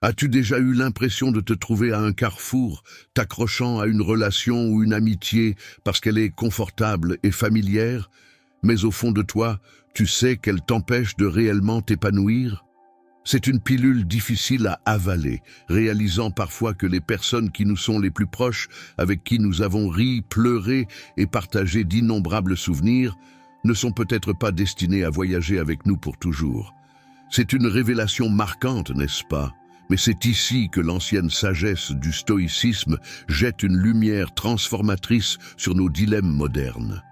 As-tu déjà eu l'impression de te trouver à un carrefour, t'accrochant à une relation ou une amitié parce qu'elle est confortable et familière, mais au fond de toi, tu sais qu'elle t'empêche de réellement t'épanouir? C'est une pilule difficile à avaler, réalisant parfois que les personnes qui nous sont les plus proches, avec qui nous avons ri, pleuré et partagé d'innombrables souvenirs, ne sont peut-être pas destinées à voyager avec nous pour toujours. C'est une révélation marquante, n'est-ce pas? Mais c'est ici que l'ancienne sagesse du stoïcisme jette une lumière transformatrice sur nos dilemmes modernes.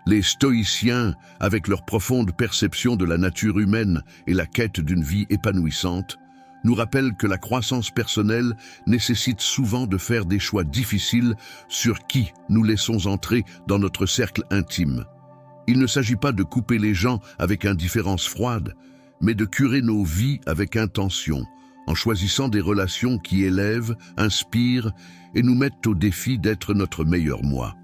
Les stoïciens, avec leur profonde perception de la nature humaine et la quête d'une vie épanouissante, nous rappellent que la croissance personnelle nécessite souvent de faire des choix difficiles sur qui nous laissons entrer dans notre cercle intime. Il ne s'agit pas de couper les gens avec indifférence froide, mais de curer nos vies avec intention, en choisissant des relations qui élèvent, inspirent et nous mettent au défi d'être notre meilleur moi.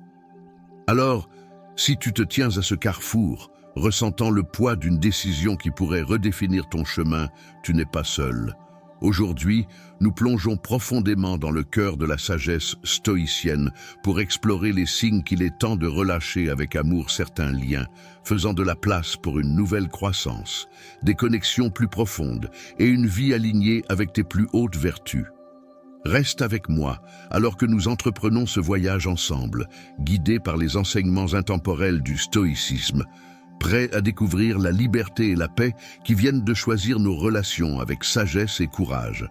Alors, si tu te tiens à ce carrefour, ressentant le poids d'une décision qui pourrait redéfinir ton chemin, tu n'es pas seul. Aujourd'hui, nous plongeons profondément dans le cœur de la sagesse stoïcienne pour explorer les signes qu'il est temps de relâcher avec amour certains liens, faisant de la place pour une nouvelle croissance, des connexions plus profondes et une vie alignée avec tes plus hautes vertus. Reste avec moi alors que nous entreprenons ce voyage ensemble, guidés par les enseignements intemporels du stoïcisme, prêts à découvrir la liberté et la paix qui viennent de choisir nos relations avec sagesse et courage.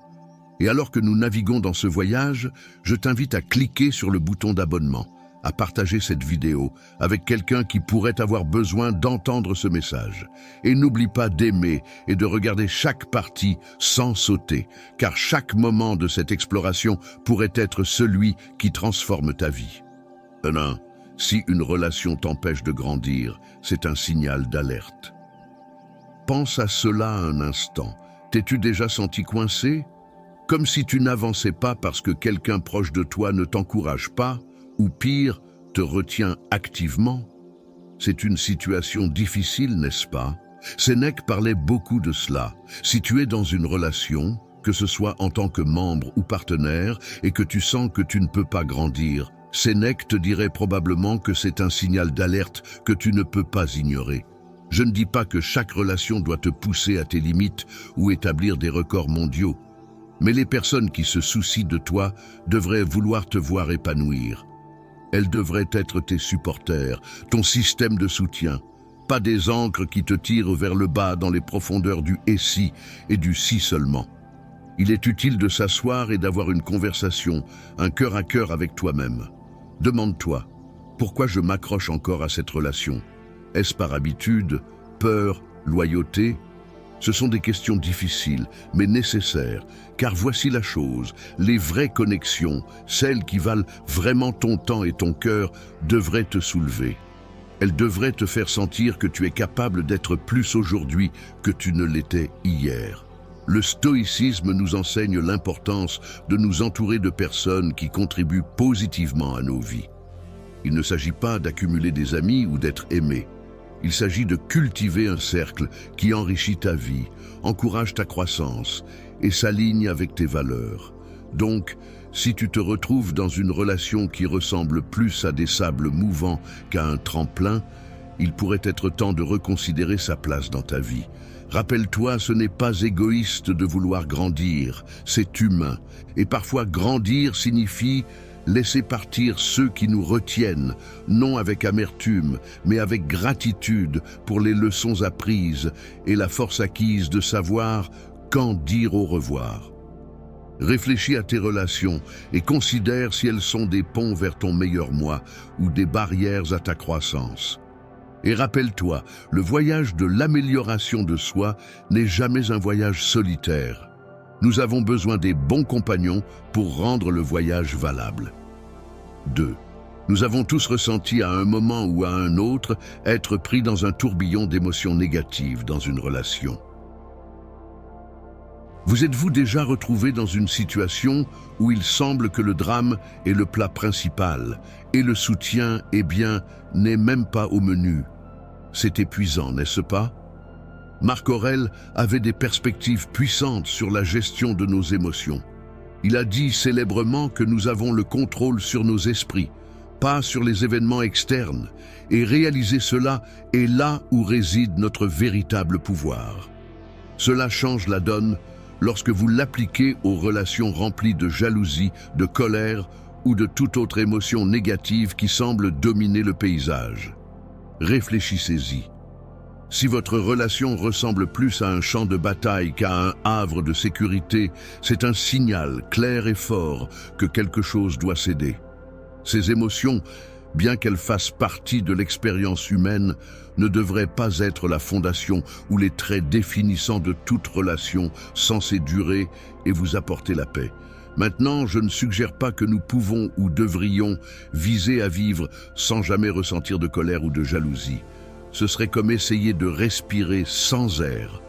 Et alors que nous naviguons dans ce voyage, je t'invite à cliquer sur le bouton d'abonnement, à partager cette vidéo avec quelqu'un qui pourrait avoir besoin d'entendre ce message. Et n'oublie pas d'aimer et de regarder chaque partie sans sauter, car chaque moment de cette exploration pourrait être celui qui transforme ta vie. 1. Si une relation t'empêche de grandir, c'est un signal d'alerte. Pense à cela un instant. T'es-tu déjà senti coincé? Comme si tu n'avançais pas parce que quelqu'un proche de toi ne t'encourage pas, ou pire, te retient activement? C'est une situation difficile, n'est-ce pas? Sénèque parlait beaucoup de cela. Si tu es dans une relation, que ce soit en tant que membre ou partenaire, et que tu sens que tu ne peux pas grandir, Sénèque te dirait probablement que c'est un signal d'alerte que tu ne peux pas ignorer. Je ne dis pas que chaque relation doit te pousser à tes limites ou établir des records mondiaux, mais les personnes qui se soucient de toi devraient vouloir te voir épanouir. Elles devraient être tes supporters, ton système de soutien, pas des ancres qui te tirent vers le bas dans les profondeurs du « et si » et du « si seulement ». Il est utile de s'asseoir et d'avoir une conversation, un cœur à cœur avec toi-même. Demande-toi, pourquoi je m'accroche encore à cette relation? Est-ce par habitude, peur, loyauté? Ce sont des questions difficiles, mais nécessaires, car voici la chose, les vraies connexions, celles qui valent vraiment ton temps et ton cœur, devraient te soulever. Elles devraient te faire sentir que tu es capable d'être plus aujourd'hui que tu ne l'étais hier. Le stoïcisme nous enseigne l'importance de nous entourer de personnes qui contribuent positivement à nos vies. Il ne s'agit pas d'accumuler des amis ou d'être aimé. Il s'agit de cultiver un cercle qui enrichit ta vie, encourage ta croissance et s'aligne avec tes valeurs. Donc, si tu te retrouves dans une relation qui ressemble plus à des sables mouvants qu'à un tremplin, il pourrait être temps de reconsidérer sa place dans ta vie. Rappelle-toi, ce n'est pas égoïste de vouloir grandir, c'est humain. Et parfois grandir signifie laisser partir ceux qui nous retiennent, non avec amertume, mais avec gratitude pour les leçons apprises et la force acquise de savoir quand dire au revoir. Réfléchis à tes relations et considère si elles sont des ponts vers ton meilleur moi ou des barrières à ta croissance. Et rappelle-toi, le voyage de l'amélioration de soi n'est jamais un voyage solitaire. Nous avons besoin des bons compagnons pour rendre le voyage valable. 2. Nous avons tous ressenti à un moment ou à un autre être pris dans un tourbillon d'émotions négatives dans une relation. Vous êtes-vous déjà retrouvé dans une situation où il semble que le drame est le plat principal et le soutien, n'est même pas au menu? C'est épuisant, n'est-ce pas? Marc Aurèle avait des perspectives puissantes sur la gestion de nos émotions. Il a dit célèbrement que nous avons le contrôle sur nos esprits, pas sur les événements externes, et réaliser cela est là où réside notre véritable pouvoir. Cela change la donne lorsque vous l'appliquez aux relations remplies de jalousie, de colère ou de toute autre émotion négative qui semble dominer le paysage. Réfléchissez-y. Si votre relation ressemble plus à un champ de bataille qu'à un havre de sécurité, c'est un signal clair et fort que quelque chose doit céder. Ces émotions, bien qu'elles fassent partie de l'expérience humaine, ne devraient pas être la fondation ou les traits définissants de toute relation censée durer et vous apporter la paix. Maintenant, je ne suggère pas que nous pouvons ou devrions viser à vivre sans jamais ressentir de colère ou de jalousie. Ce serait comme essayer de respirer sans air.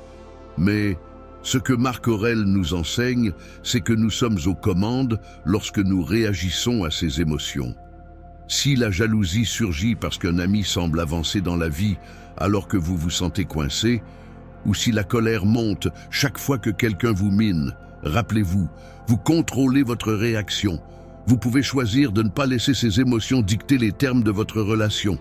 Mais ce que Marc Aurèle nous enseigne, c'est que nous sommes aux commandes lorsque nous réagissons à ces émotions. Si la jalousie surgit parce qu'un ami semble avancer dans la vie alors que vous vous sentez coincé, ou si la colère monte chaque fois que quelqu'un vous mine, rappelez-vous, vous contrôlez votre réaction. Vous pouvez choisir de ne pas laisser ces émotions dicter les termes de votre relation.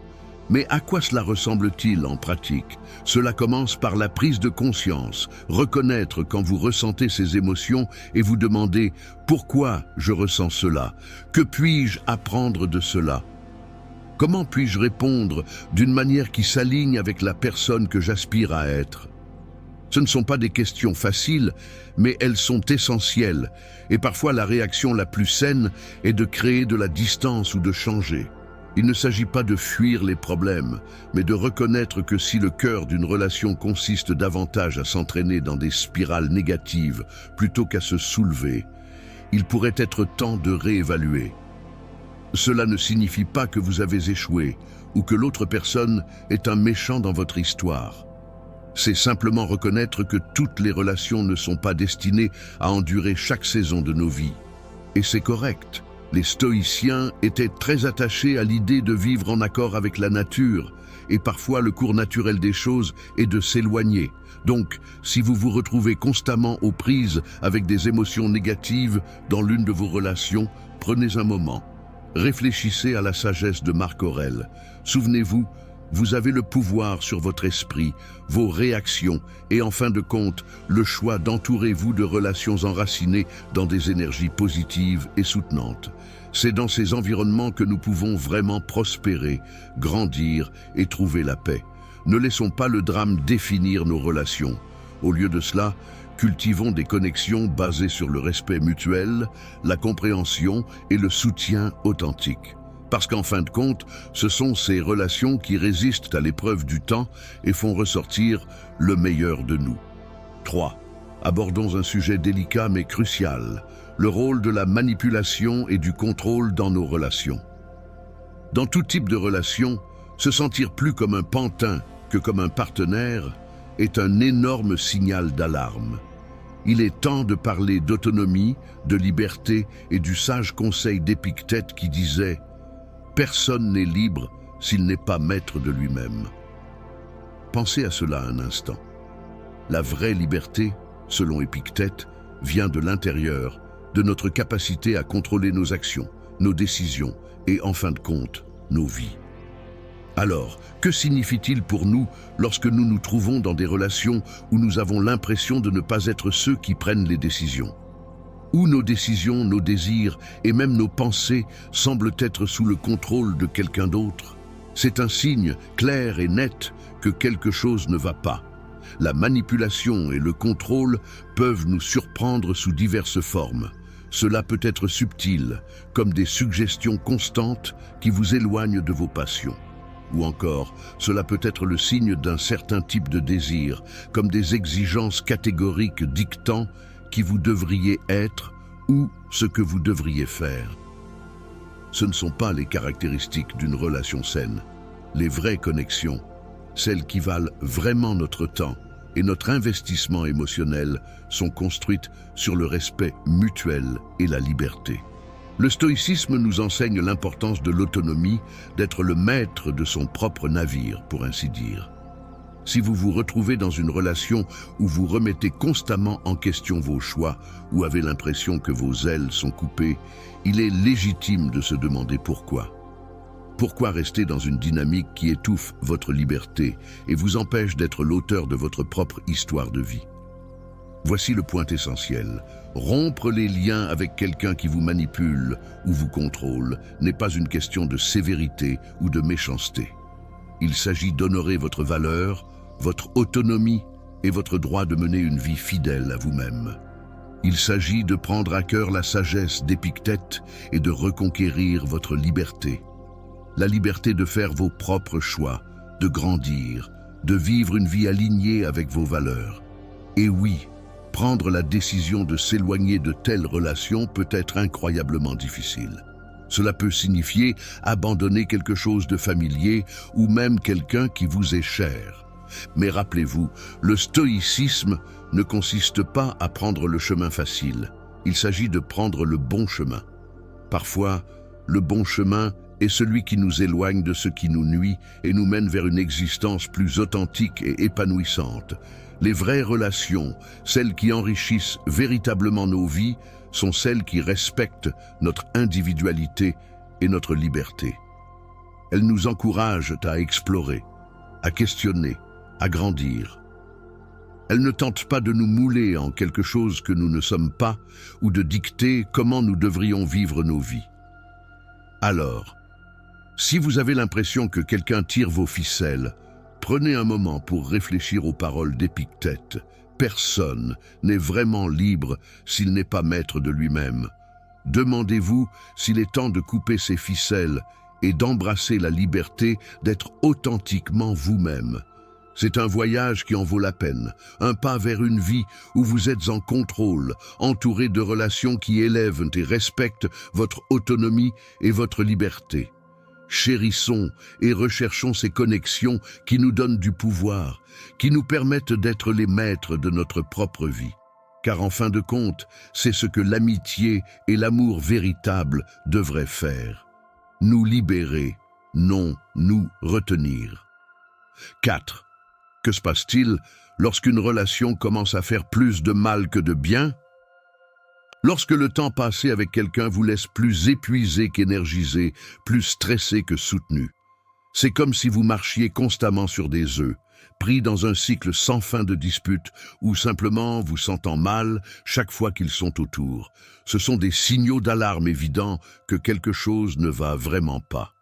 Mais à quoi cela ressemble-t-il en pratique? Cela commence par la prise de conscience, reconnaître quand vous ressentez ces émotions et vous demander « Pourquoi je ressens cela? Que puis-je apprendre de cela? Comment puis-je répondre d'une manière qui s'aligne avec la personne que j'aspire à être ?» Ce ne sont pas des questions faciles, mais elles sont essentielles, et parfois la réaction la plus saine est de créer de la distance ou de changer. Il ne s'agit pas de fuir les problèmes, mais de reconnaître que si le cœur d'une relation consiste davantage à s'entraîner dans des spirales négatives plutôt qu'à se soulever, il pourrait être temps de réévaluer. Cela ne signifie pas que vous avez échoué ou que l'autre personne est un méchant dans votre histoire. C'est simplement reconnaître que toutes les relations ne sont pas destinées à endurer chaque saison de nos vies. Et c'est correct. Les stoïciens étaient très attachés à l'idée de vivre en accord avec la nature, et parfois le cours naturel des choses est de s'éloigner. Donc, si vous vous retrouvez constamment aux prises avec des émotions négatives dans l'une de vos relations, prenez un moment. Réfléchissez à la sagesse de Marc Aurèle. Souvenez-vous, vous avez le pouvoir sur votre esprit, vos réactions et en fin de compte, le choix d'entourer-vous de relations enracinées dans des énergies positives et soutenantes. C'est dans ces environnements que nous pouvons vraiment prospérer, grandir et trouver la paix. Ne laissons pas le drame définir nos relations. Au lieu de cela, cultivons des connexions basées sur le respect mutuel, la compréhension et le soutien authentique. Parce qu'en fin de compte, ce sont ces relations qui résistent à l'épreuve du temps et font ressortir le meilleur de nous. 3. Abordons un sujet délicat mais crucial, le rôle de la manipulation et du contrôle dans nos relations. Dans tout type de relation, se sentir plus comme un pantin que comme un partenaire est un énorme signal d'alarme. Il est temps de parler d'autonomie, de liberté et du sage conseil d'Épictète qui disait « Personne n'est libre s'il n'est pas maître de lui-même ». Pensez à cela un instant. La vraie liberté, selon Épictète, vient de l'intérieur, de notre capacité à contrôler nos actions, nos décisions et, en fin de compte, nos vies. Alors, que signifie-t-il pour nous lorsque nous nous trouvons dans des relations où nous avons l'impression de ne pas être ceux qui prennent les décisions ? Où nos décisions, nos désirs et même nos pensées semblent être sous le contrôle de quelqu'un d'autre? C'est un signe clair et net que quelque chose ne va pas. La manipulation et le contrôle peuvent nous surprendre sous diverses formes. Cela peut être subtil, comme des suggestions constantes qui vous éloignent de vos passions. Ou encore, cela peut être le signe d'un certain type de désir, comme des exigences catégoriques dictant qui vous devriez être ou ce que vous devriez faire. Ce ne sont pas les caractéristiques d'une relation saine. Les vraies connexions, celles qui valent vraiment notre temps et notre investissement émotionnel, sont construites sur le respect mutuel et la liberté. Le stoïcisme nous enseigne l'importance de l'autonomie, d'être le maître de son propre navire, pour ainsi dire. Si vous vous retrouvez dans une relation où vous remettez constamment en question vos choix ou avez l'impression que vos ailes sont coupées, il est légitime de se demander pourquoi. Pourquoi rester dans une dynamique qui étouffe votre liberté et vous empêche d'être l'auteur de votre propre histoire de vie? Voici le point essentiel. Rompre les liens avec quelqu'un qui vous manipule ou vous contrôle n'est pas une question de sévérité ou de méchanceté. Il s'agit d'honorer votre valeur, votre autonomie et votre droit de mener une vie fidèle à vous-même. Il s'agit de prendre à cœur la sagesse d'Épictète et de reconquérir votre liberté. La liberté de faire vos propres choix, de grandir, de vivre une vie alignée avec vos valeurs. Et oui, prendre la décision de s'éloigner de telles relations peut être incroyablement difficile. Cela peut signifier abandonner quelque chose de familier ou même quelqu'un qui vous est cher. Mais rappelez-vous, le stoïcisme ne consiste pas à prendre le chemin facile. Il s'agit de prendre le bon chemin. Parfois, le bon chemin est celui qui nous éloigne de ce qui nous nuit et nous mène vers une existence plus authentique et épanouissante. Les vraies relations, celles qui enrichissent véritablement nos vies, sont celles qui respectent notre individualité et notre liberté. Elles nous encouragent à explorer, à questionner, à grandir. Elles ne tentent pas de nous mouler en quelque chose que nous ne sommes pas ou de dicter comment nous devrions vivre nos vies. Alors, si vous avez l'impression que quelqu'un tire vos ficelles, prenez un moment pour réfléchir aux paroles d'Épictète. Personne n'est vraiment libre s'il n'est pas maître de lui-même. Demandez-vous s'il est temps de couper ses ficelles et d'embrasser la liberté d'être authentiquement vous-même. C'est un voyage qui en vaut la peine, un pas vers une vie où vous êtes en contrôle, entouré de relations qui élèvent et respectent votre autonomie et votre liberté. Chérissons et recherchons ces connexions qui nous donnent du pouvoir, qui nous permettent d'être les maîtres de notre propre vie. Car en fin de compte, c'est ce que l'amitié et l'amour véritable devraient faire. Nous libérer, non nous retenir. 4. Que se passe-t-il lorsqu'une relation commence à faire plus de mal que de bien? Lorsque le temps passé avec quelqu'un vous laisse plus épuisé qu'énergisé, plus stressé que soutenu. C'est comme si vous marchiez constamment sur des œufs, pris dans un cycle sans fin de disputes ou simplement vous sentant mal chaque fois qu'ils sont autour. Ce sont des signaux d'alarme évidents que quelque chose ne va vraiment pas.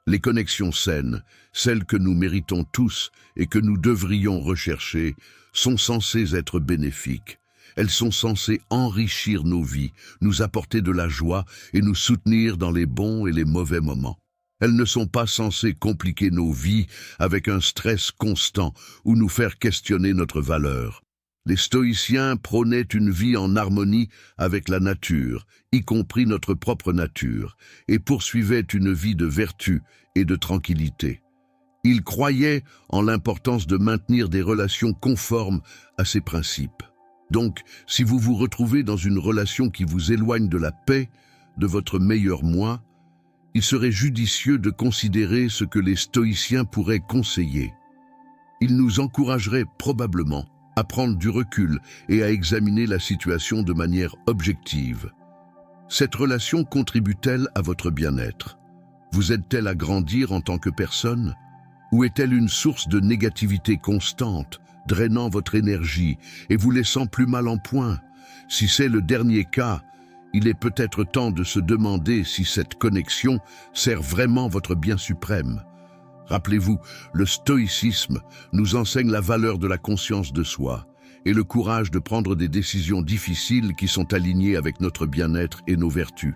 Les connexions saines, celles que nous méritons tous et que nous devrions rechercher, sont censées être bénéfiques. Elles sont censées enrichir nos vies, nous apporter de la joie et nous soutenir dans les bons et les mauvais moments. Elles ne sont pas censées compliquer nos vies avec un stress constant ou nous faire questionner notre valeur. Les stoïciens prônaient une vie en harmonie avec la nature, y compris notre propre nature, et poursuivaient une vie de vertu et de tranquillité. Ils croyaient en l'importance de maintenir des relations conformes à ces principes. Donc, si vous vous retrouvez dans une relation qui vous éloigne de la paix, de votre meilleur moi, il serait judicieux de considérer ce que les stoïciens pourraient conseiller. Ils nous encourageraient probablement à prendre du recul et à examiner la situation de manière objective. Cette relation contribue-t-elle à votre bien-être? Vous aide-t-elle à grandir en tant que personne? Ou est-elle une source de négativité constante, drainant votre énergie et vous laissant plus mal en point? Si c'est le dernier cas, il est peut-être temps de se demander si cette connexion sert vraiment votre bien suprême. Rappelez-vous, le stoïcisme nous enseigne la valeur de la conscience de soi et le courage de prendre des décisions difficiles qui sont alignées avec notre bien-être et nos vertus.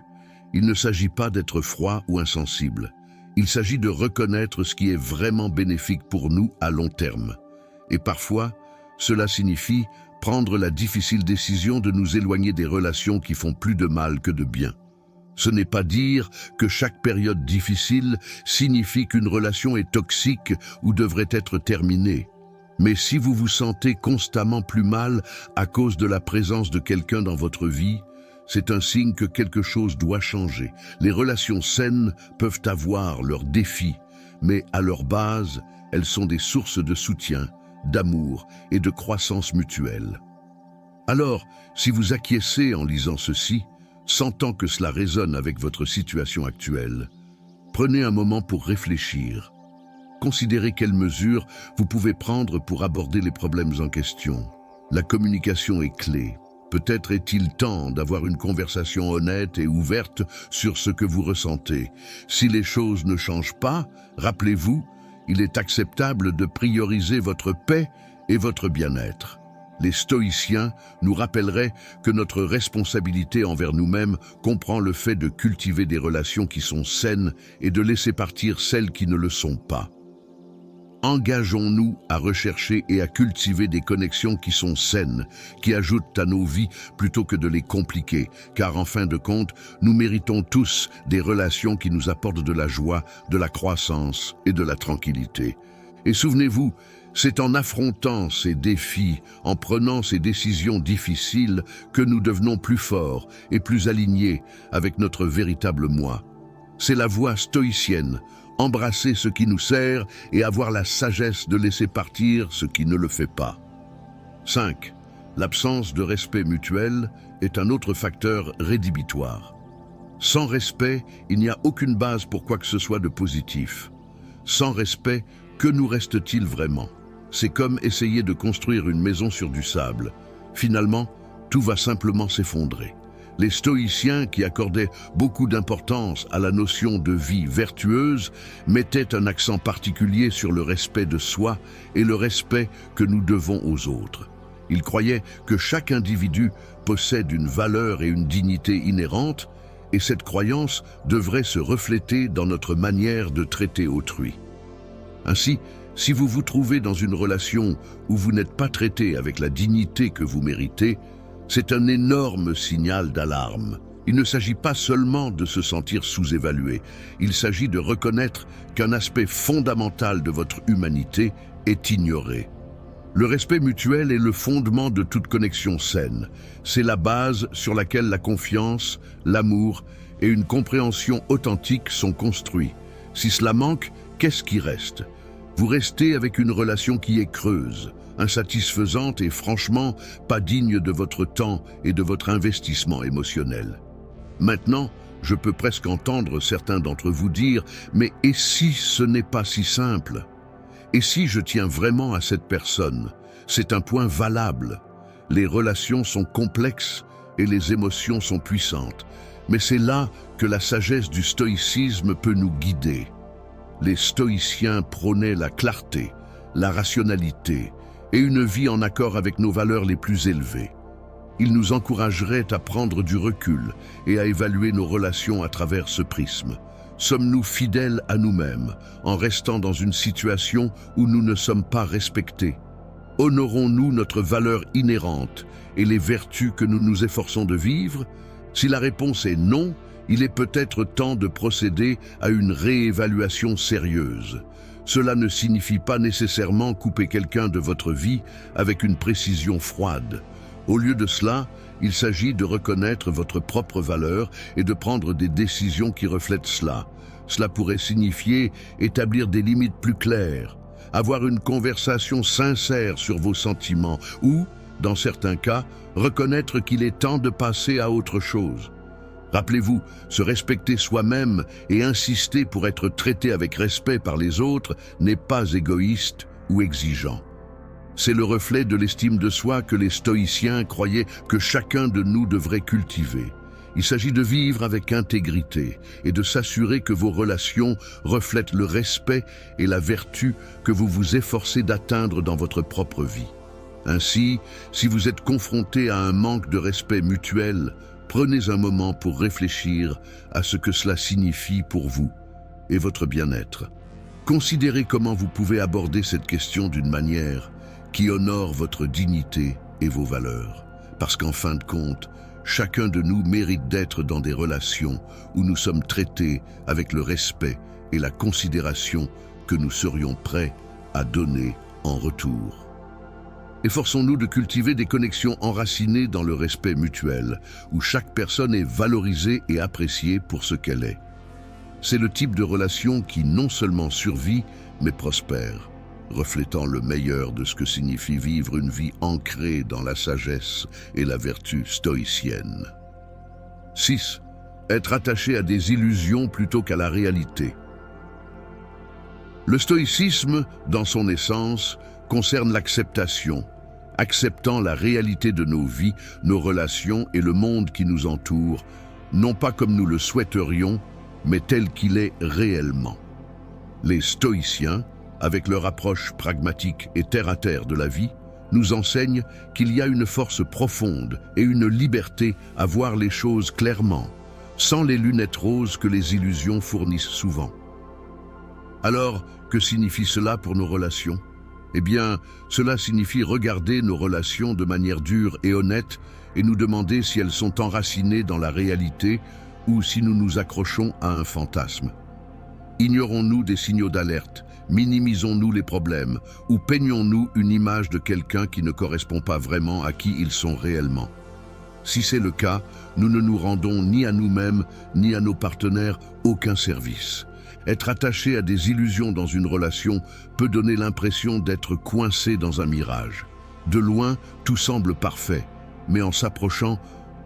Il ne s'agit pas d'être froid ou insensible. Il s'agit de reconnaître ce qui est vraiment bénéfique pour nous à long terme. Et parfois, cela signifie prendre la difficile décision de nous éloigner des relations qui font plus de mal que de bien. Ce n'est pas dire que chaque période difficile signifie qu'une relation est toxique ou devrait être terminée. Mais si vous vous sentez constamment plus mal à cause de la présence de quelqu'un dans votre vie, c'est un signe que quelque chose doit changer. Les relations saines peuvent avoir leurs défis, mais à leur base, elles sont des sources de soutien, d'amour et de croissance mutuelle. Alors, si vous acquiescez en lisant ceci, sentant que cela résonne avec votre situation actuelle, prenez un moment pour réfléchir. Considérez quelles mesures vous pouvez prendre pour aborder les problèmes en question. La communication est clé. Peut-être est-il temps d'avoir une conversation honnête et ouverte sur ce que vous ressentez. Si les choses ne changent pas, rappelez-vous, il est acceptable de prioriser votre paix et votre bien-être. Les stoïciens nous rappelleraient que notre responsabilité envers nous-mêmes comprend le fait de cultiver des relations qui sont saines et de laisser partir celles qui ne le sont pas. Engageons-nous à rechercher et à cultiver des connexions qui sont saines, qui ajoutent à nos vies plutôt que de les compliquer, car en fin de compte, nous méritons tous des relations qui nous apportent de la joie, de la croissance et de la tranquillité. Et souvenez-vous, c'est en affrontant ces défis, en prenant ces décisions difficiles, que nous devenons plus forts et plus alignés avec notre véritable moi. C'est la voie stoïcienne. Embrasser ce qui nous sert et avoir la sagesse de laisser partir ce qui ne le fait pas. 5. L'absence de respect mutuel est un autre facteur rédhibitoire. Sans respect, il n'y a aucune base pour quoi que ce soit de positif. Sans respect, que nous reste-t-il vraiment? C'est comme essayer de construire une maison sur du sable. Finalement, tout va simplement s'effondrer. Les stoïciens, qui accordaient beaucoup d'importance à la notion de vie vertueuse, mettaient un accent particulier sur le respect de soi et le respect que nous devons aux autres. Ils croyaient que chaque individu possède une valeur et une dignité inhérentes, et cette croyance devrait se refléter dans notre manière de traiter autrui. Ainsi, si vous vous trouvez dans une relation où vous n'êtes pas traité avec la dignité que vous méritez, c'est un énorme signal d'alarme. Il ne s'agit pas seulement de se sentir sous-évalué, il s'agit de reconnaître qu'un aspect fondamental de votre humanité est ignoré. Le respect mutuel est le fondement de toute connexion saine. C'est la base sur laquelle la confiance, l'amour et une compréhension authentique sont construits. Si cela manque, qu'est-ce qui reste? Vous restez avec une relation qui est creuse, insatisfaisante et franchement pas digne de votre temps et de votre investissement émotionnel. Maintenant, je peux presque entendre certains d'entre vous dire « Mais et si ce n'est pas si simple? Et si je tiens vraiment à cette personne? C'est un point valable. Les relations sont complexes et les émotions sont puissantes. Mais c'est là que la sagesse du stoïcisme peut nous guider. Les stoïciens prônaient la clarté, la rationalité et une vie en accord avec nos valeurs les plus élevées. Ils nous encourageraient à prendre du recul et à évaluer nos relations à travers ce prisme. Sommes-nous fidèles à nous-mêmes en restant dans une situation où nous ne sommes pas respectés? Honorons-nous notre valeur inhérente et les vertus que nous nous efforçons de vivre? Si la réponse est non, il est peut-être temps de procéder à une réévaluation sérieuse. Cela ne signifie pas nécessairement couper quelqu'un de votre vie avec une précision froide. Au lieu de cela, il s'agit de reconnaître votre propre valeur et de prendre des décisions qui reflètent cela. Cela pourrait signifier établir des limites plus claires, avoir une conversation sincère sur vos sentiments ou, dans certains cas, reconnaître qu'il est temps de passer à autre chose. Rappelez-vous, se respecter soi-même et insister pour être traité avec respect par les autres n'est pas égoïste ou exigeant. C'est le reflet de l'estime de soi que les stoïciens croyaient que chacun de nous devrait cultiver. Il s'agit de vivre avec intégrité et de s'assurer que vos relations reflètent le respect et la vertu que vous vous efforcez d'atteindre dans votre propre vie. Ainsi, si vous êtes confronté à un manque de respect mutuel, prenez un moment pour réfléchir à ce que cela signifie pour vous et votre bien-être. Considérez comment vous pouvez aborder cette question d'une manière qui honore votre dignité et vos valeurs. Parce qu'en fin de compte, chacun de nous mérite d'être dans des relations où nous sommes traités avec le respect et la considération que nous serions prêts à donner en retour. Efforçons-nous de cultiver des connexions enracinées dans le respect mutuel, où chaque personne est valorisée et appréciée pour ce qu'elle est. C'est le type de relation qui non seulement survit, mais prospère. reflétant le meilleur de ce que signifie vivre une vie ancrée dans la sagesse et la vertu stoïcienne. 6. Être attaché à des illusions plutôt qu'à la réalité. Le stoïcisme, dans son essence, concerne l'acceptation, acceptant la réalité de nos vies, nos relations et le monde qui nous entoure, non pas comme nous le souhaiterions, mais tel qu'il est réellement. Les stoïciens, avec leur approche pragmatique et terre-à-terre de la vie, nous enseignent qu'il y a une force profonde et une liberté à voir les choses clairement, sans les lunettes roses que les illusions fournissent souvent. Alors, que signifie cela pour nos relations ? Eh bien, cela signifie regarder nos relations de manière dure et honnête et nous demander si elles sont enracinées dans la réalité ou si nous nous accrochons à un fantasme. Ignorons-nous des signaux d'alerte, minimisons-nous les problèmes ou peignons-nous une image de quelqu'un qui ne correspond pas vraiment à qui ils sont réellement. Si c'est le cas, nous ne nous rendons ni à nous-mêmes ni à nos partenaires aucun service. Être attaché à des illusions dans une relation peut donner l'impression d'être coincé dans un mirage. De loin, tout semble parfait, mais en s'approchant,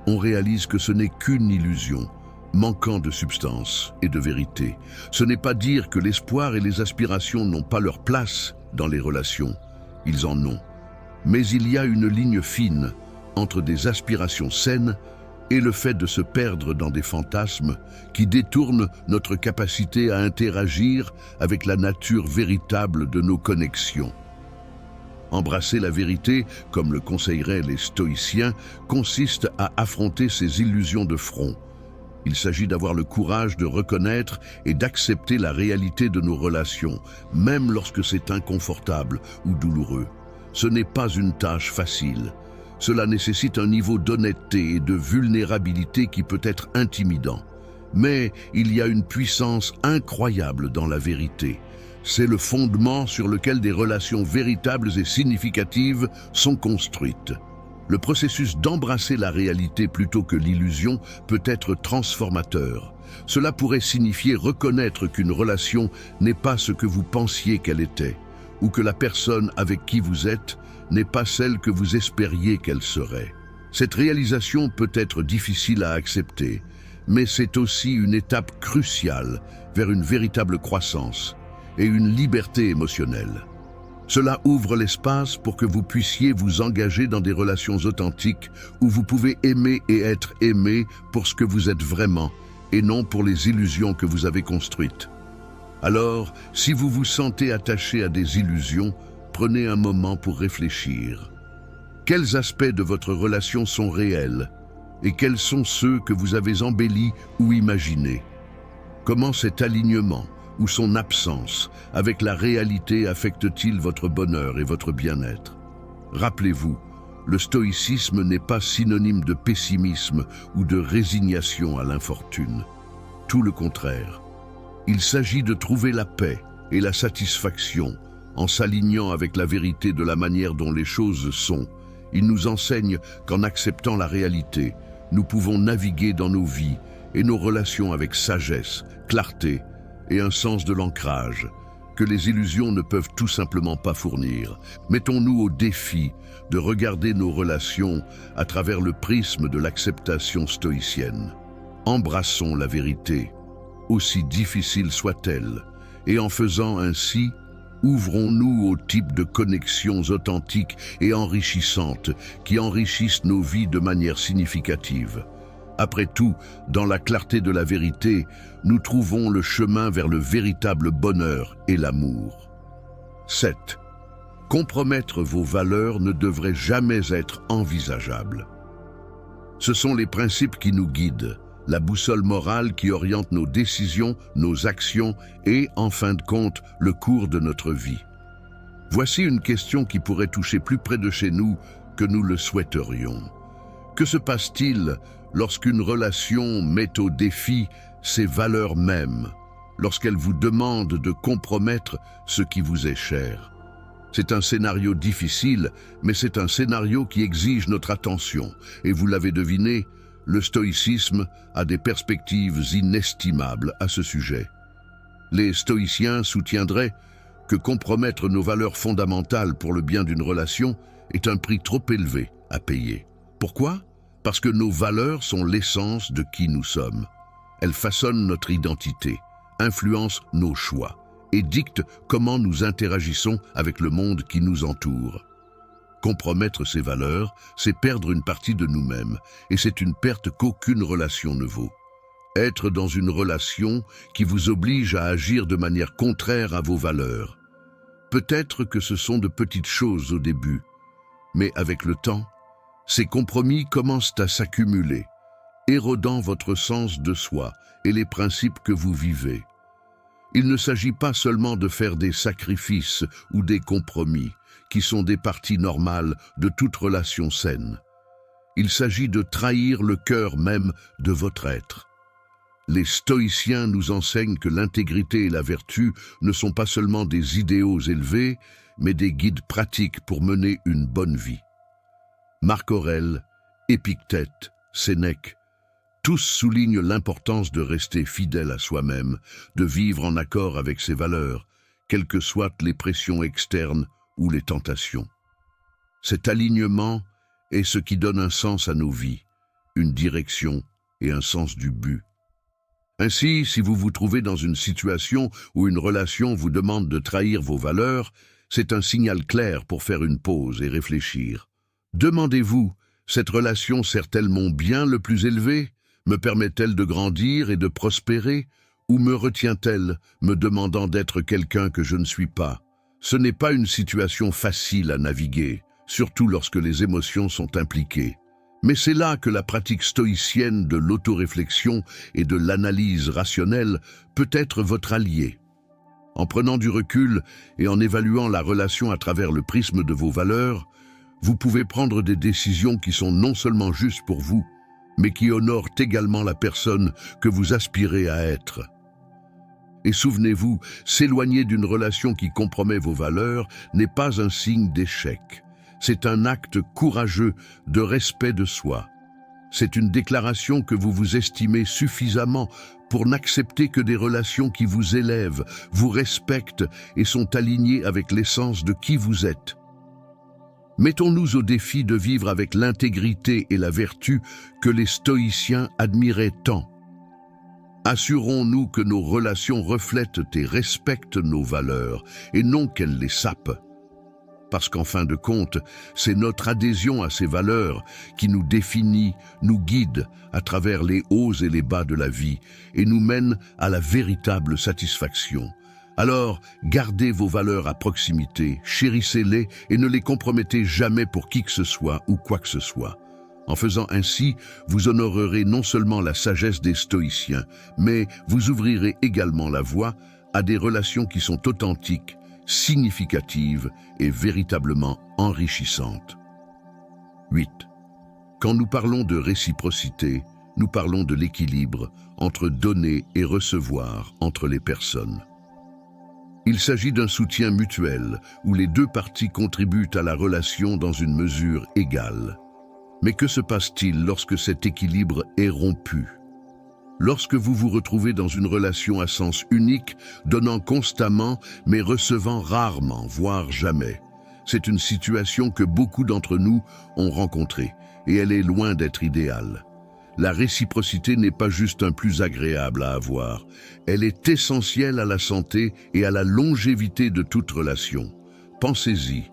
on réalise que ce n'est qu'une illusion, manquant de substance et de vérité. Ce n'est pas dire que l'espoir et les aspirations n'ont pas leur place dans les relations. Ils en ont. Mais il y a une ligne fine entre des aspirations saines et le fait de se perdre dans des fantasmes qui détournent notre capacité à interagir avec la nature véritable de nos connexions. Embrasser la vérité, comme le conseilleraient les stoïciens, consiste à affronter ces illusions de front. Il s'agit d'avoir le courage de reconnaître et d'accepter la réalité de nos relations, même lorsque c'est inconfortable ou douloureux. Ce n'est pas une tâche facile. Cela nécessite un niveau d'honnêteté et de vulnérabilité qui peut être intimidant. Mais il y a une puissance incroyable dans la vérité. C'est le fondement sur lequel des relations véritables et significatives sont construites. Le processus d'embrasser la réalité plutôt que l'illusion peut être transformateur. Cela pourrait signifier reconnaître qu'une relation n'est pas ce que vous pensiez qu'elle était, ou que la personne avec qui vous êtes n'est pas celle que vous espériez qu'elle serait. Cette réalisation peut être difficile à accepter, mais c'est aussi une étape cruciale vers une véritable croissance et une liberté émotionnelle. Cela ouvre l'espace pour que vous puissiez vous engager dans des relations authentiques où vous pouvez aimer et être aimé pour ce que vous êtes vraiment et non pour les illusions que vous avez construites. Alors, si vous vous sentez attaché à des illusions, prenez un moment pour réfléchir. Quels aspects de votre relation sont réels et quels sont ceux que vous avez embellis ou imaginés? Comment cet alignement ou son absence avec la réalité affecte-t-il votre bonheur et votre bien-être? Rappelez-vous, le stoïcisme n'est pas synonyme de pessimisme ou de résignation à l'infortune. Tout le contraire. Il s'agit de trouver la paix et la satisfaction en s'alignant avec la vérité de la manière dont les choses sont. Il nous enseigne qu'en acceptant la réalité, nous pouvons naviguer dans nos vies et nos relations avec sagesse, clarté et un sens de l'ancrage que les illusions ne peuvent tout simplement pas fournir. Mettons-nous au défi de regarder nos relations à travers le prisme de l'acceptation stoïcienne. Embrassons la vérité, aussi difficile soit-elle, et en faisant ainsi, ouvrons-nous au type de connexions authentiques et enrichissantes qui enrichissent nos vies de manière significative. Après tout, dans la clarté de la vérité, nous trouvons le chemin vers le véritable bonheur et l'amour. 7. Compromettre vos valeurs ne devrait jamais être envisageable. Ce sont les principes qui nous guident, la boussole morale qui oriente nos décisions, nos actions et, en fin de compte, le cours de notre vie. Voici une question qui pourrait toucher plus près de chez nous que nous le souhaiterions. Que se passe-t-il lorsqu'une relation met au défi ses valeurs mêmes, lorsqu'elle vous demande de compromettre ce qui vous est cher? C'est un scénario difficile, mais c'est un scénario qui exige notre attention. Et vous l'avez deviné, le stoïcisme a des perspectives inestimables à ce sujet. Les stoïciens soutiendraient que compromettre nos valeurs fondamentales pour le bien d'une relation est un prix trop élevé à payer. Pourquoi? Parce que nos valeurs sont l'essence de qui nous sommes. Elles façonnent notre identité, influencent nos choix et dictent comment nous interagissons avec le monde qui nous entoure. Compromettre ces valeurs, c'est perdre une partie de nous-mêmes, et c'est une perte qu'aucune relation ne vaut. Être dans une relation qui vous oblige à agir de manière contraire à vos valeurs. Peut-être que ce sont de petites choses au début, mais avec le temps, ces compromis commencent à s'accumuler, érodant votre sens de soi et les principes que vous vivez. Il ne s'agit pas seulement de faire des sacrifices ou des compromis, qui sont des parties normales de toute relation saine. Il s'agit de trahir le cœur même de votre être. Les stoïciens nous enseignent que l'intégrité et la vertu ne sont pas seulement des idéaux élevés, mais des guides pratiques pour mener une bonne vie. Marc Aurèle, Épictète, Sénèque, tous soulignent l'importance de rester fidèle à soi-même, de vivre en accord avec ses valeurs, quelles que soient les pressions externes ou les tentations. Cet alignement est ce qui donne un sens à nos vies, une direction et un sens du but. Ainsi, si vous vous trouvez dans une situation où une relation vous demande de trahir vos valeurs, c'est un signal clair pour faire une pause et réfléchir. Demandez-vous, cette relation sert-elle mon bien le plus élevé? Me permet-elle de grandir et de prospérer? Ou me retient-elle, me demandant d'être quelqu'un que je ne suis pas? Ce n'est pas une situation facile à naviguer, surtout lorsque les émotions sont impliquées. Mais c'est là que la pratique stoïcienne de l'autoréflexion et de l'analyse rationnelle peut être votre allié. En prenant du recul et en évaluant la relation à travers le prisme de vos valeurs, vous pouvez prendre des décisions qui sont non seulement justes pour vous, mais qui honorent également la personne que vous aspirez à être. Et souvenez-vous, s'éloigner d'une relation qui compromet vos valeurs n'est pas un signe d'échec. C'est un acte courageux de respect de soi. C'est une déclaration que vous vous estimez suffisamment pour n'accepter que des relations qui vous élèvent, vous respectent et sont alignées avec l'essence de qui vous êtes. Mettons-nous au défi de vivre avec l'intégrité et la vertu que les stoïciens admiraient tant. Assurons-nous que nos relations reflètent et respectent nos valeurs, et non qu'elles les sapent. Parce qu'en fin de compte, c'est notre adhésion à ces valeurs qui nous définit, nous guide à travers les hauts et les bas de la vie, et nous mène à la véritable satisfaction. Alors, gardez vos valeurs à proximité, chérissez-les et ne les compromettez jamais pour qui que ce soit ou quoi que ce soit. En faisant ainsi, vous honorerez non seulement la sagesse des stoïciens, mais vous ouvrirez également la voie à des relations qui sont authentiques, significatives et véritablement enrichissantes. 8. Quand nous parlons de réciprocité, nous parlons de l'équilibre entre donner et recevoir entre les personnes. Il s'agit d'un soutien mutuel où les deux parties contribuent à la relation dans une mesure égale. Mais que se passe-t-il lorsque cet équilibre est rompu? Lorsque vous vous retrouvez dans une relation à sens unique, donnant constamment mais recevant rarement, voire jamais. C'est une situation que beaucoup d'entre nous ont rencontrée et elle est loin d'être idéale. La réciprocité n'est pas juste un plus agréable à avoir, elle est essentielle à la santé et à la longévité de toute relation. Pensez-y.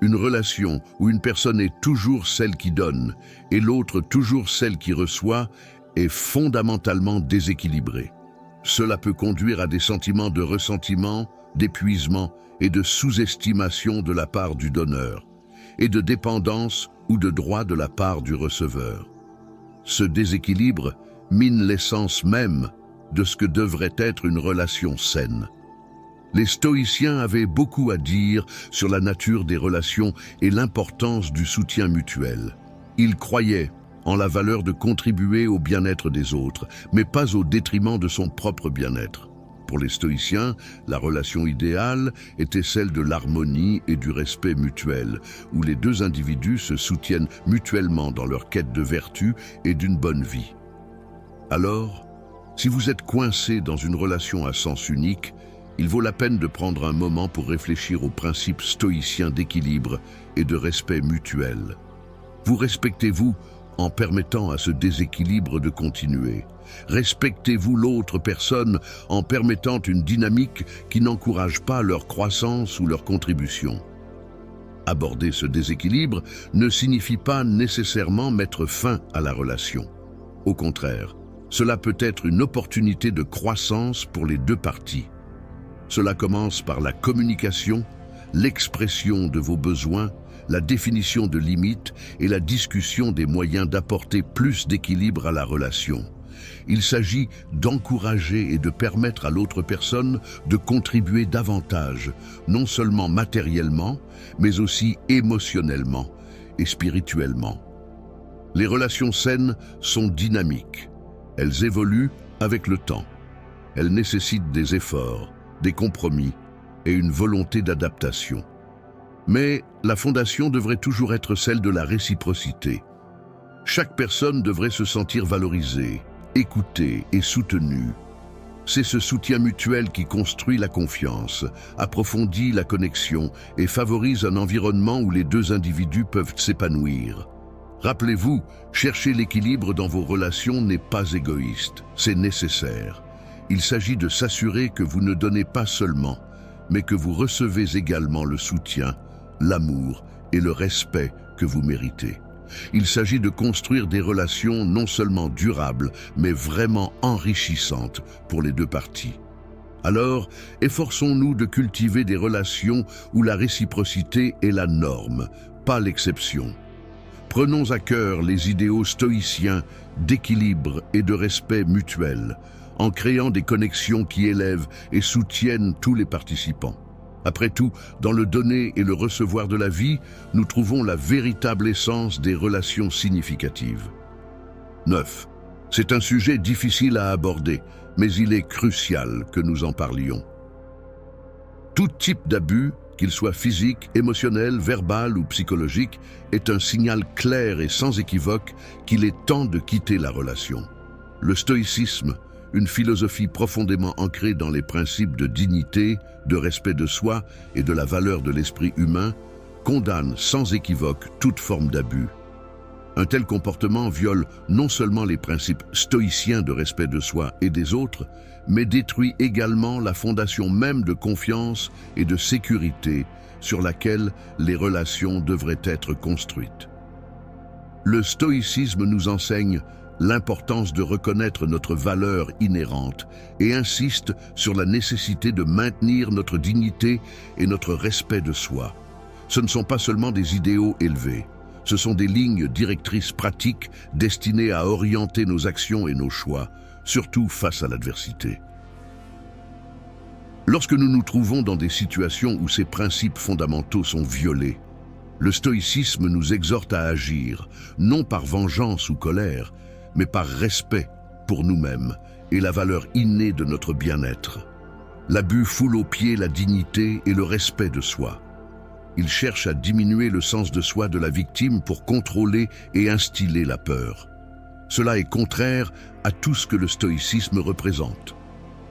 Une relation où une personne est toujours celle qui donne et l'autre toujours celle qui reçoit est fondamentalement déséquilibrée. Cela peut conduire à des sentiments de ressentiment, d'épuisement et de sous-estimation de la part du donneur, et de dépendance ou de droit de la part du receveur. Ce déséquilibre mine l'essence même de ce que devrait être une relation saine. Les stoïciens avaient beaucoup à dire sur la nature des relations et l'importance du soutien mutuel. Ils croyaient en la valeur de contribuer au bien-être des autres, mais pas au détriment de son propre bien-être. Pour les stoïciens, la relation idéale était celle de l'harmonie et du respect mutuel, où les deux individus se soutiennent mutuellement dans leur quête de vertu et d'une bonne vie. Alors, si vous êtes coincé dans une relation à sens unique, il vaut la peine de prendre un moment pour réfléchir aux principes stoïciens d'équilibre et de respect mutuel. Vous respectez-vous en permettant à ce déséquilibre de continuer. Respectez-vous l'autre personne en permettant une dynamique qui n'encourage pas leur croissance ou leur contribution. Aborder ce déséquilibre ne signifie pas nécessairement mettre fin à la relation. Au contraire, cela peut être une opportunité de croissance pour les deux parties. Cela commence par la communication, l'expression de vos besoins, la définition de limites et la discussion des moyens d'apporter plus d'équilibre à la relation. Il s'agit d'encourager et de permettre à l'autre personne de contribuer davantage, non seulement matériellement, mais aussi émotionnellement et spirituellement. Les relations saines sont dynamiques. Elles évoluent avec le temps. Elles nécessitent des efforts, des compromis et une volonté d'adaptation. Mais la fondation devrait toujours être celle de la réciprocité. Chaque personne devrait se sentir valorisée, écoutée et soutenue. C'est ce soutien mutuel qui construit la confiance, approfondit la connexion et favorise un environnement où les deux individus peuvent s'épanouir. Rappelez-vous, chercher l'équilibre dans vos relations n'est pas égoïste, c'est nécessaire. Il s'agit de s'assurer que vous ne donnez pas seulement, mais que vous recevez également le soutien, l'amour et le respect que vous méritez. Il s'agit de construire des relations non seulement durables, mais vraiment enrichissantes pour les deux parties. Alors, efforçons-nous de cultiver des relations où la réciprocité est la norme, pas l'exception. Prenons à cœur les idéaux stoïciens d'équilibre et de respect mutuel, en créant des connexions qui élèvent et soutiennent tous les participants. Après tout, dans le donner et le recevoir de la vie, nous trouvons la véritable essence des relations significatives. 9. C'est un sujet difficile à aborder, mais il est crucial que nous en parlions. Tout type d'abus, qu'il soit physique, émotionnel, verbal ou psychologique, est un signal clair et sans équivoque qu'il est temps de quitter la relation. Le stoïcisme, une philosophie profondément ancrée dans les principes de dignité, de respect de soi et de la valeur de l'esprit humain, condamne sans équivoque toute forme d'abus. Un tel comportement viole non seulement les principes stoïciens de respect de soi et des autres, mais détruit également la fondation même de confiance et de sécurité sur laquelle les relations devraient être construites. Le stoïcisme nous enseigne l'importance de reconnaître notre valeur inhérente et insiste sur la nécessité de maintenir notre dignité et notre respect de soi. Ce ne sont pas seulement des idéaux élevés, ce sont des lignes directrices pratiques destinées à orienter nos actions et nos choix, surtout face à l'adversité. Lorsque nous nous trouvons dans des situations où ces principes fondamentaux sont violés, le stoïcisme nous exhorte à agir, non par vengeance ou colère, mais par respect pour nous-mêmes et la valeur innée de notre bien-être. L'abus foule aux pieds la dignité et le respect de soi. Il cherche à diminuer le sens de soi de la victime pour contrôler et instiller la peur. Cela est contraire à tout ce que le stoïcisme représente.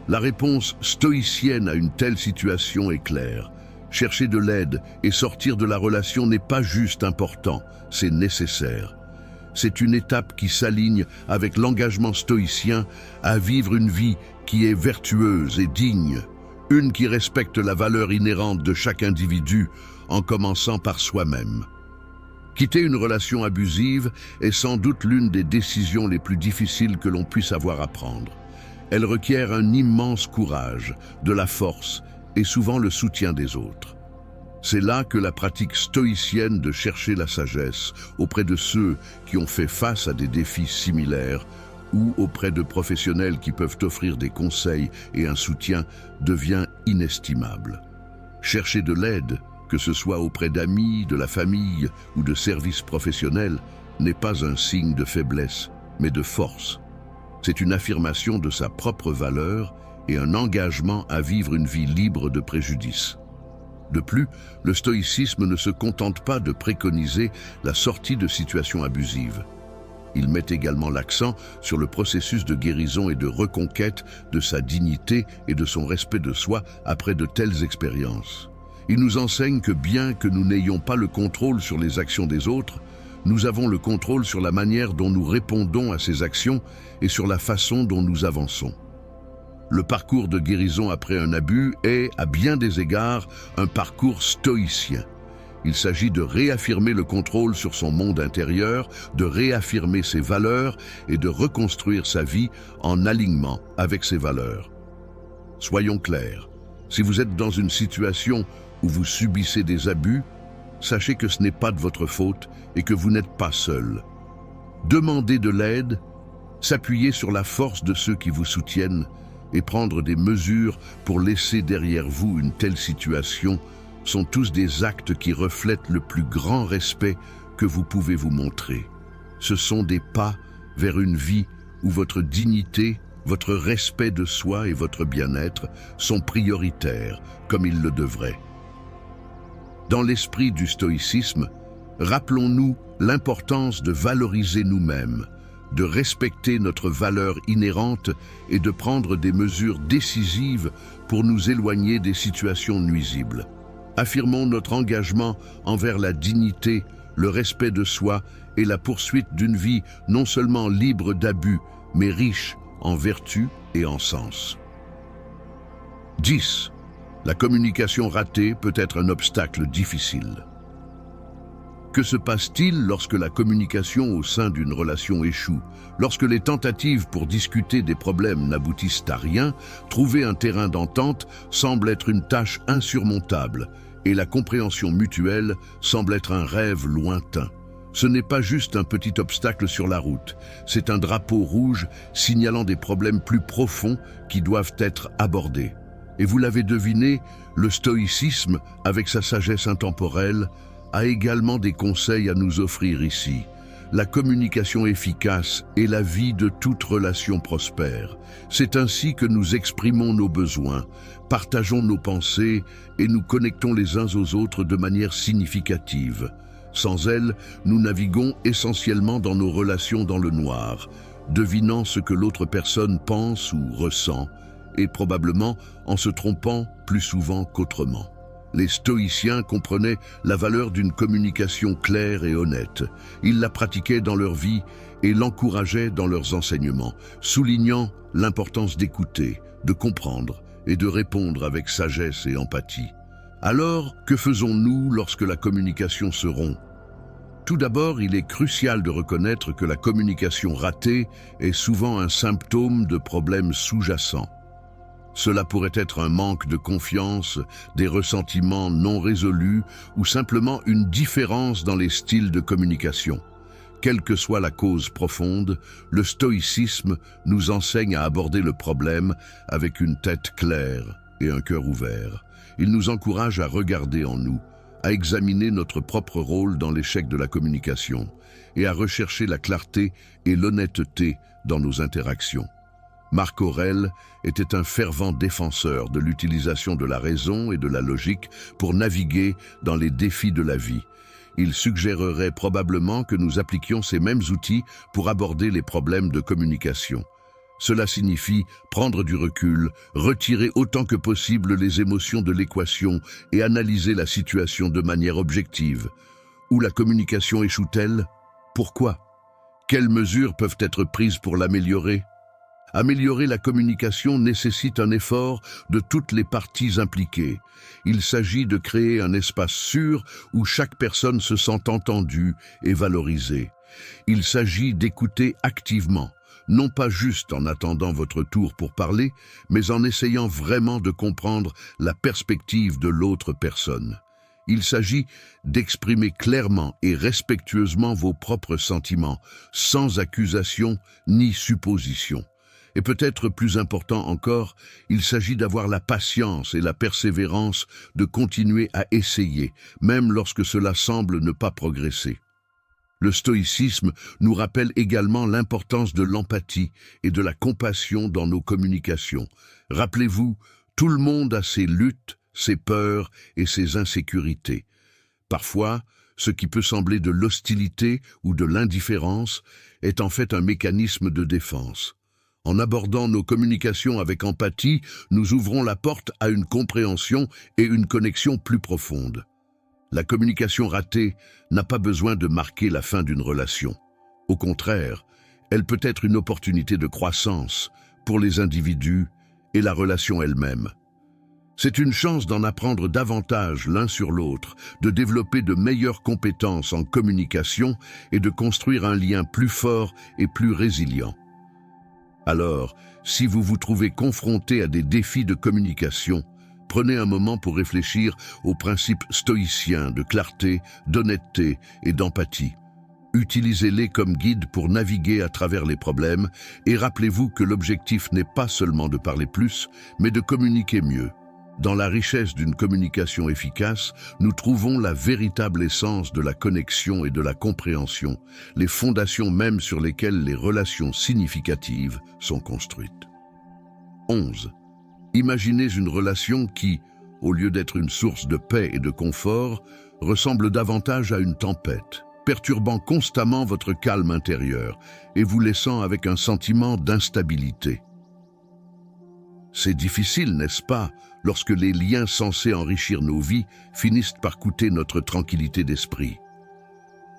La réponse stoïcienne à une telle situation est claire. Chercher de l'aide et sortir de la relation n'est pas juste important, c'est nécessaire. C'est une étape qui s'aligne avec l'engagement stoïcien à vivre une vie qui est vertueuse et digne, une qui respecte la valeur inhérente de chaque individu en commençant par soi-même. Quitter une relation abusive est sans doute l'une des décisions les plus difficiles que l'on puisse avoir à prendre. Elle requiert un immense courage, de la force et souvent le soutien des autres. C'est là que la pratique stoïcienne de chercher la sagesse auprès de ceux qui ont fait face à des défis similaires ou auprès de professionnels qui peuvent offrir des conseils et un soutien devient inestimable. Chercher de l'aide, que ce soit auprès d'amis, de la famille ou de services professionnels, n'est pas un signe de faiblesse, mais de force. C'est une affirmation de sa propre valeur et un engagement à vivre une vie libre de préjudice. De plus, le stoïcisme ne se contente pas de préconiser la sortie de situations abusives. Il met également l'accent sur le processus de guérison et de reconquête de sa dignité et de son respect de soi après de telles expériences. Il nous enseigne que bien que nous n'ayons pas le contrôle sur les actions des autres, nous avons le contrôle sur la manière dont nous répondons à ces actions et sur la façon dont nous avançons. Le parcours de guérison après un abus est, à bien des égards, un parcours stoïcien. Il s'agit de réaffirmer le contrôle sur son monde intérieur, de réaffirmer ses valeurs et de reconstruire sa vie en alignement avec ses valeurs. Soyons clairs, si vous êtes dans une situation où vous subissez des abus, sachez que ce n'est pas de votre faute et que vous n'êtes pas seul. Demandez de l'aide, s'appuyer sur la force de ceux qui vous soutiennent et prendre des mesures pour laisser derrière vous une telle situation sont tous des actes qui reflètent le plus grand respect que vous pouvez vous montrer. Ce sont des pas vers une vie où votre dignité, votre respect de soi et votre bien-être sont prioritaires, comme ils le devraient. Dans l'esprit du stoïcisme, rappelons-nous l'importance de valoriser nous-mêmes, de respecter notre valeur inhérente et de prendre des mesures décisives pour nous éloigner des situations nuisibles. Affirmons notre engagement envers la dignité, le respect de soi et la poursuite d'une vie non seulement libre d'abus, mais riche en vertu et en sens. 10. La communication ratée peut être un obstacle difficile. Que se passe-t-il lorsque la communication au sein d'une relation échoue? Lorsque les tentatives pour discuter des problèmes n'aboutissent à rien, trouver un terrain d'entente semble être une tâche insurmontable et la compréhension mutuelle semble être un rêve lointain. Ce n'est pas juste un petit obstacle sur la route, c'est un drapeau rouge signalant des problèmes plus profonds qui doivent être abordés. Et vous l'avez deviné, le stoïcisme, avec sa sagesse intemporelle, a également des conseils à nous offrir ici. La communication efficace est la vie de toute relation prospère. C'est ainsi que nous exprimons nos besoins, partageons nos pensées et nous connectons les uns aux autres de manière significative. Sans elle, nous naviguons essentiellement dans nos relations dans le noir, devinant ce que l'autre personne pense ou ressent, et probablement en se trompant plus souvent qu'autrement. Les stoïciens comprenaient la valeur d'une communication claire et honnête. Ils la pratiquaient dans leur vie et l'encourageaient dans leurs enseignements, soulignant l'importance d'écouter, de comprendre et de répondre avec sagesse et empathie. Alors, que faisons-nous lorsque la communication se rompt? Tout d'abord, il est crucial de reconnaître que la communication ratée est souvent un symptôme de problèmes sous-jacents. Cela pourrait être un manque de confiance, des ressentiments non résolus ou simplement une différence dans les styles de communication. Quelle que soit la cause profonde, le stoïcisme nous enseigne à aborder le problème avec une tête claire et un cœur ouvert. Il nous encourage à regarder en nous, à examiner notre propre rôle dans l'échec de la communication et à rechercher la clarté et l'honnêteté dans nos interactions. Marc Aurèle était un fervent défenseur de l'utilisation de la raison et de la logique pour naviguer dans les défis de la vie. Il suggérerait probablement que nous appliquions ces mêmes outils pour aborder les problèmes de communication. Cela signifie prendre du recul, retirer autant que possible les émotions de l'équation et analyser la situation de manière objective. Où la communication échoue-t-elle? Pourquoi? Quelles mesures peuvent être prises pour l'améliorer? Améliorer la communication nécessite un effort de toutes les parties impliquées. Il s'agit de créer un espace sûr où chaque personne se sent entendue et valorisée. Il s'agit d'écouter activement, non pas juste en attendant votre tour pour parler, mais en essayant vraiment de comprendre la perspective de l'autre personne. Il s'agit d'exprimer clairement et respectueusement vos propres sentiments, sans accusation ni supposition. Et peut-être plus important encore, il s'agit d'avoir la patience et la persévérance de continuer à essayer, même lorsque cela semble ne pas progresser. Le stoïcisme nous rappelle également l'importance de l'empathie et de la compassion dans nos communications. Rappelez-vous, tout le monde a ses luttes, ses peurs et ses insécurités. Parfois, ce qui peut sembler de l'hostilité ou de l'indifférence est en fait un mécanisme de défense. En abordant nos communications avec empathie, nous ouvrons la porte à une compréhension et une connexion plus profonde. La communication ratée n'a pas besoin de marquer la fin d'une relation. Au contraire, elle peut être une opportunité de croissance pour les individus et la relation elle-même. C'est une chance d'en apprendre davantage l'un sur l'autre, de développer de meilleures compétences en communication et de construire un lien plus fort et plus résilient. Alors, si vous vous trouvez confronté à des défis de communication, prenez un moment pour réfléchir aux principes stoïciens de clarté, d'honnêteté et d'empathie. Utilisez-les comme guide pour naviguer à travers les problèmes et rappelez-vous que l'objectif n'est pas seulement de parler plus, mais de communiquer mieux. Dans la richesse d'une communication efficace, nous trouvons la véritable essence de la connexion et de la compréhension, les fondations mêmes sur lesquelles les relations significatives sont construites. 11. Imaginez une relation qui, au lieu d'être une source de paix et de confort, ressemble davantage à une tempête, perturbant constamment votre calme intérieur et vous laissant avec un sentiment d'instabilité. C'est difficile, n'est-ce pas, lorsque les liens censés enrichir nos vies finissent par coûter notre tranquillité d'esprit.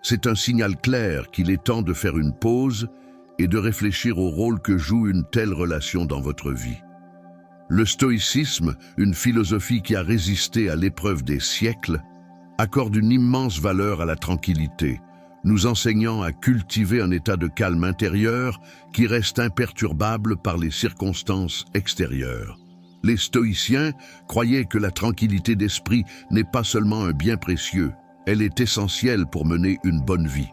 C'est un signal clair qu'il est temps de faire une pause et de réfléchir au rôle que joue une telle relation dans votre vie. Le stoïcisme, une philosophie qui a résisté à l'épreuve des siècles, accorde une immense valeur à la tranquillité, nous enseignant à cultiver un état de calme intérieur qui reste imperturbable par les circonstances extérieures. Les stoïciens croyaient que la tranquillité d'esprit n'est pas seulement un bien précieux, elle est essentielle pour mener une bonne vie.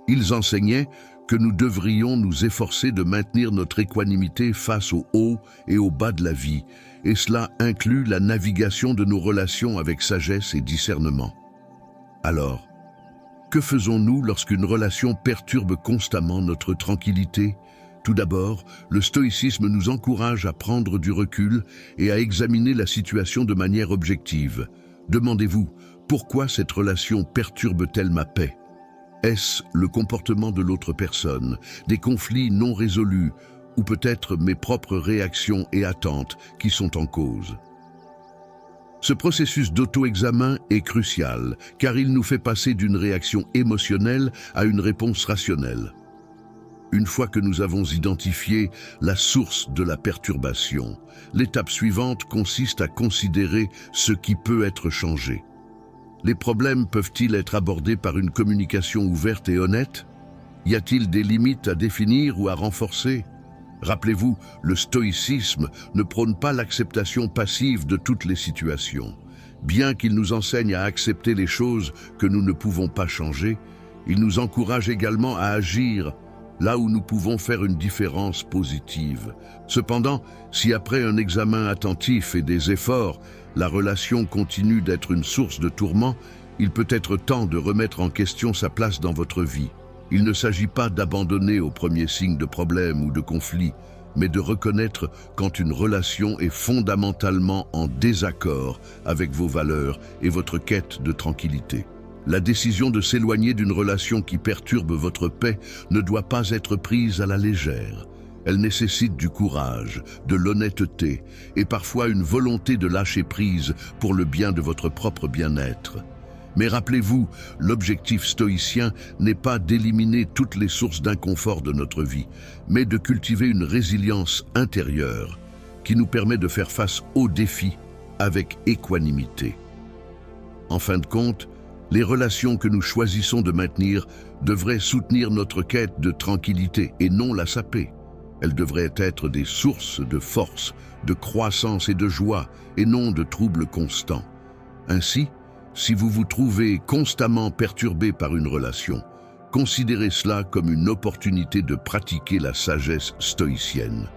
Ils enseignaient que nous devrions nous efforcer de maintenir notre équanimité face aux hauts et aux bas de la vie, et cela inclut la navigation de nos relations avec sagesse et discernement. Alors, que faisons-nous lorsqu'une relation perturbe constamment notre tranquillité ? Tout d'abord, le stoïcisme nous encourage à prendre du recul et à examiner la situation de manière objective. Demandez-vous, pourquoi cette relation perturbe-t-elle ma paix ? Est-ce le comportement de l'autre personne, des conflits non résolus, ou peut-être mes propres réactions et attentes qui sont en cause ? Ce processus d'auto-examen est crucial, car il nous fait passer d'une réaction émotionnelle à une réponse rationnelle. Une fois que nous avons identifié la source de la perturbation, l'étape suivante consiste à considérer ce qui peut être changé. Les problèmes peuvent-ils être abordés par une communication ouverte et honnête ? Y a-t-il des limites à définir ou à renforcer ? Rappelez-vous, le stoïcisme ne prône pas l'acceptation passive de toutes les situations. Bien qu'il nous enseigne à accepter les choses que nous ne pouvons pas changer, il nous encourage également à agir là où nous pouvons faire une différence positive. Cependant, si après un examen attentif et des efforts, la relation continue d'être une source de tourment, il peut être temps de remettre en question sa place dans votre vie. Il ne s'agit pas d'abandonner au premier signe de problème ou de conflit, mais de reconnaître quand une relation est fondamentalement en désaccord avec vos valeurs et votre quête de tranquillité. La décision de s'éloigner d'une relation qui perturbe votre paix ne doit pas être prise à la légère. Elle nécessite du courage, de l'honnêteté et parfois une volonté de lâcher prise pour le bien de votre propre bien-être. Mais rappelez-vous, l'objectif stoïcien n'est pas d'éliminer toutes les sources d'inconfort de notre vie, mais de cultiver une résilience intérieure qui nous permet de faire face aux défis avec équanimité. En fin de compte, les relations que nous choisissons de maintenir devraient soutenir notre quête de tranquillité et non la saper. Elles devraient être des sources de force, de croissance et de joie, et non de troubles constants. Ainsi, si vous vous trouvez constamment perturbé par une relation, considérez cela comme une opportunité de pratiquer la sagesse stoïcienne.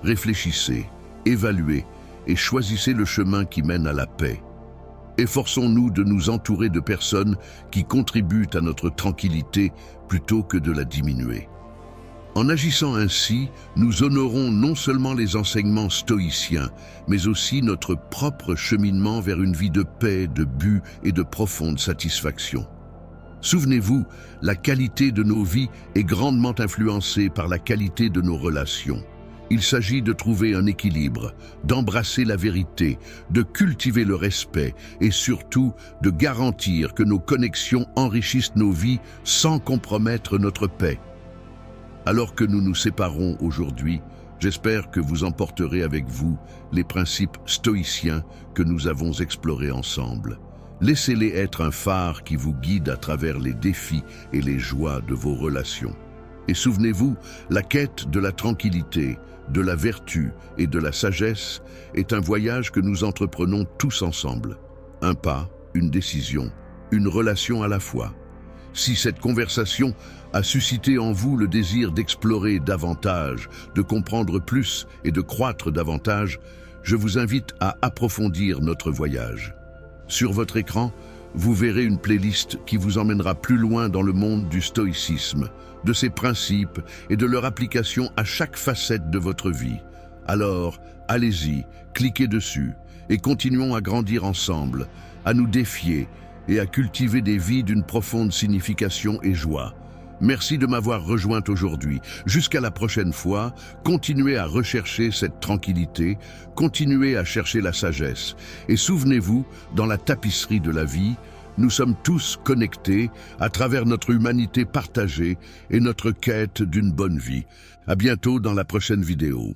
Réfléchissez, évaluez et choisissez le chemin qui mène à la paix. Efforçons-nous de nous entourer de personnes qui contribuent à notre tranquillité plutôt que de la diminuer. En agissant ainsi, nous honorons non seulement les enseignements stoïciens, mais aussi notre propre cheminement vers une vie de paix, de but et de profonde satisfaction. Souvenez-vous, la qualité de nos vies est grandement influencée par la qualité de nos relations. Il s'agit de trouver un équilibre, d'embrasser la vérité, de cultiver le respect et surtout de garantir que nos connexions enrichissent nos vies sans compromettre notre paix. Alors que nous nous séparons aujourd'hui, j'espère que vous emporterez avec vous les principes stoïciens que nous avons explorés ensemble. Laissez-les être un phare qui vous guide à travers les défis et les joies de vos relations. Et souvenez-vous, la quête de la tranquillité, de la vertu et de la sagesse est un voyage que nous entreprenons tous ensemble. Un pas, une décision, une relation à la fois. Si cette conversation a suscité en vous le désir d'explorer davantage, de comprendre plus et de croître davantage, je vous invite à approfondir notre voyage. Sur votre écran, vous verrez une playlist qui vous emmènera plus loin dans le monde du stoïcisme, de ses principes et de leur application à chaque facette de votre vie. Alors, allez-y, cliquez dessus et continuons à grandir ensemble, à nous défier et à cultiver des vies d'une profonde signification et joie. Merci de m'avoir rejoint aujourd'hui. Jusqu'à la prochaine fois, continuez à rechercher cette tranquillité, continuez à chercher la sagesse. Et souvenez-vous, dans la tapisserie de la vie, nous sommes tous connectés à travers notre humanité partagée et notre quête d'une bonne vie. À bientôt dans la prochaine vidéo.